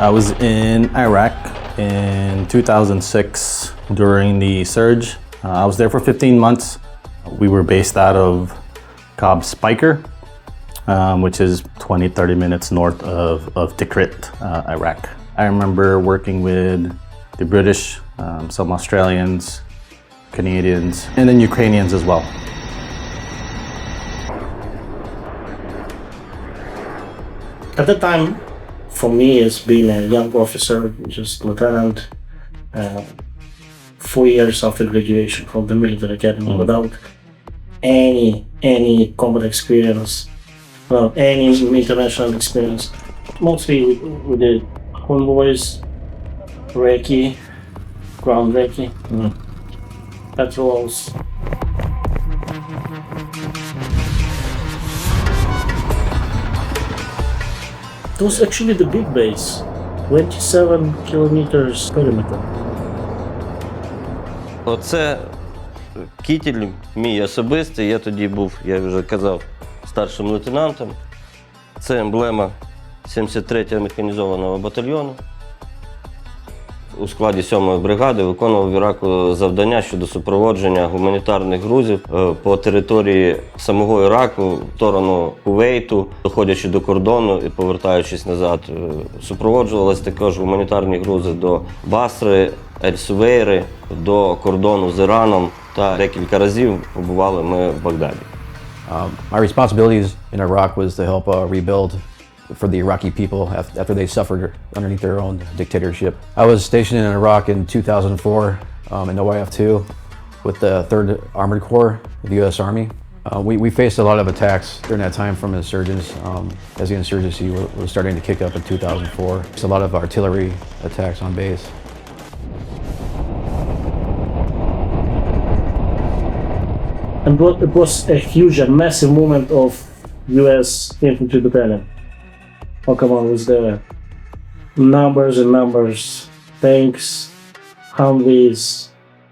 I was in Iraq in 2006 during the surge. I was there for 15 months. We were based out of Cobb Spiker, which is 20-30 minutes north of Tikrit, Iraq. I remember working with the British, some Australians, Canadians, and then Ukrainians as well. At the time, for me, as being a young officer, just lieutenant, 4 years after graduation from the military academy, without any combat experience, without any international experience, mostly we did convoys, recce, ground recce, patrols. It was actually the big base, 27 kilometers perimeter. Оце кітель мій особистий, я тоді був, я вже казав, старшим лейтенантом. Це емблема 73-го механізованого батальйону. У складі 7-ї бригади виконував в Іраку завдання щодо супроводження гуманітарних грузів по території самого Іраку, в сторону Кувейту, доходячи до кордону і повертаючись назад. Супроводжувалися також гуманітарні грузи до Басри, Ель-Сувейри, до кордону з Іраном, та декілька разів побували ми в Багдаді. My responsibilities in Iraq was to help rebuild for the Iraqi people after they suffered underneath their own dictatorship. I was stationed in Iraq in 2004 in OIF-2 with the 3rd Armored Corps of the U.S. Army. We faced a lot of attacks during that time from insurgents as the insurgency was starting to kick up in 2004. It's a lot of artillery attacks on base. And it was a huge and massive movement of U.S. infantry battalion. Oh, come on, with the numbers and numbers, tanks, Humvees,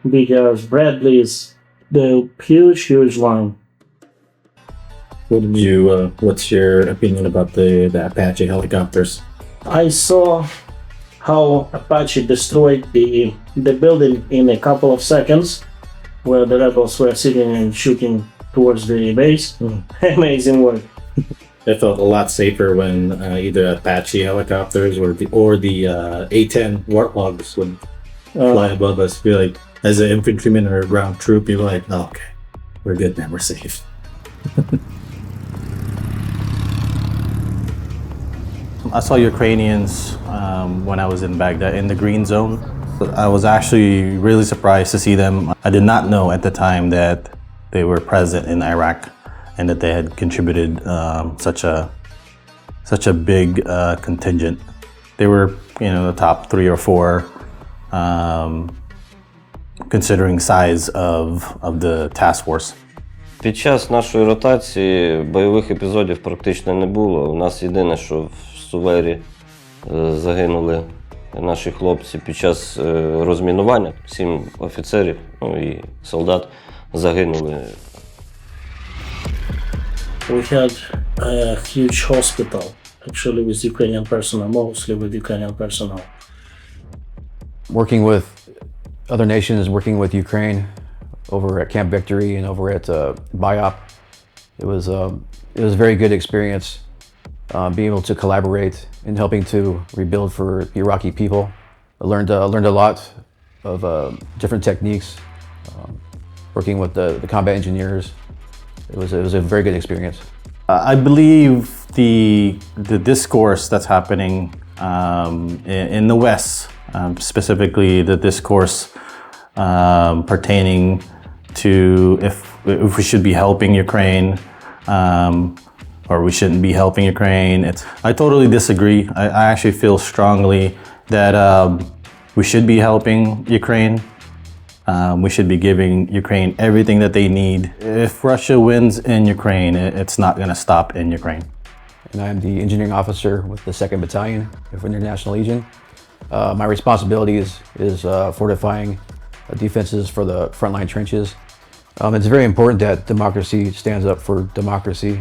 BRs, Bradleys, the huge line. What's your opinion about the Apache helicopters? I saw how Apache destroyed the building in a couple of seconds, where the rebels were sitting and shooting towards the base. Amazing work. It felt a lot safer when either Apache helicopters or the A-10 Warthogs would fly above us. Feel like as an infantryman or a ground troop, you're like, oh, okay, we're good now, we're safe. I saw Ukrainians when I was in Baghdad in the green zone. I was actually really surprised to see them. I did not know at the time that they were present in Iraq and that they had contributed such a big contingent. They were, the top 3 or 4, considering size of the task force. Під час нашої ротації бойових епізодів практично не було. У нас єдине, що в Сувері загинули наші хлопці під час розмінування. 7 офіцерів, і солдат загинули. We had a huge hospital, actually with Ukrainian personnel, mostly with Ukrainian personnel. Working with other nations, working with Ukraine over at Camp Victory and over at BIOP, it was a very good experience. Being able to collaborate and helping to rebuild for the Iraqi people. I learned a lot of different techniques, working with the combat engineers. It was a very good experience. I believe the discourse that's happening in the West, specifically the discourse pertaining to if we should be helping Ukraine or we shouldn't be helping Ukraine. I totally disagree. I actually feel strongly that we should be helping Ukraine. We should be giving Ukraine everything that they need. If Russia wins in Ukraine, it's not going to stop in Ukraine. And I'm the engineering officer with the 2nd Battalion of International Legion. My responsibility is fortifying defenses for the frontline trenches. It's very important that democracy stands up for democracy.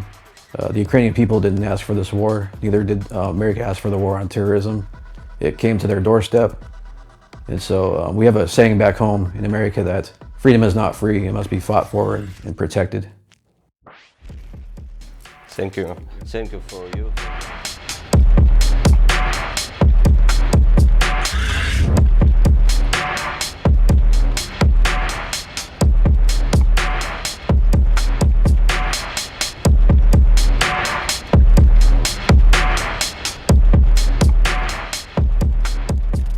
The Ukrainian people didn't ask for this war, neither did America ask for the war on terrorism. it came to their doorstep. And so we have a saying back home in America that freedom is not free, it must be fought for and protected. Thank you. Thank you for you.